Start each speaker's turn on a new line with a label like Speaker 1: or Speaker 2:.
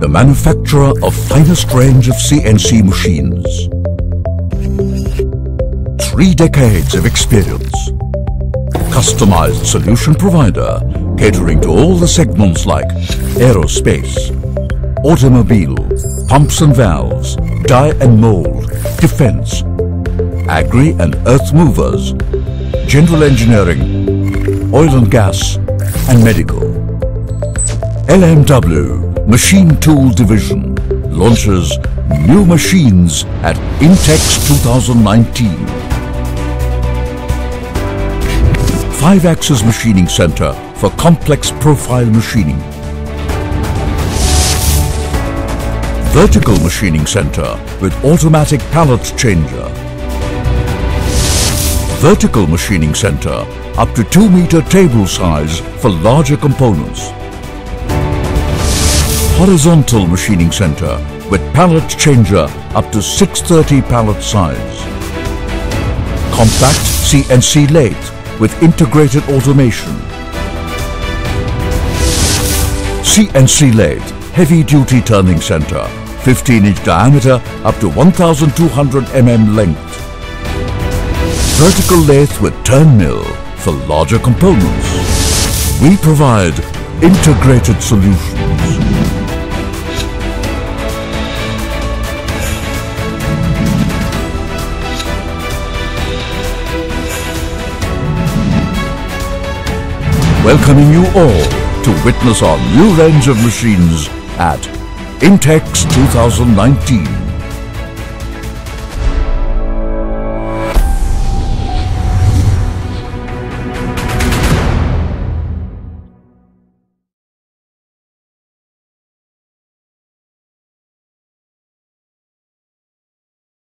Speaker 1: the manufacturer of finest range of CNC machines. 3 decades of experience. Customized solution provider catering to all the segments like aerospace, automobile, pumps and valves, die and mold, defense, agri and earth movers, general engineering, oil and gas and medical. LMW Machine Tool Division launches new machines at IMTEX 2019. 5-axis machining center for complex profile machining. Vertical machining center with automatic pallet changer. Vertical machining center up to 2-meter table size for larger components. Horizontal machining center with pallet changer up to 630 pallet size. Compact CNC lathe with integrated automation. CNC lathe heavy duty turning center, 15-inch diameter up to 1200 mm length. Vertical lathe with turn mill for larger components. We provide integrated solutions. Welcoming you all to witness our new range of machines at IMTEX 2019.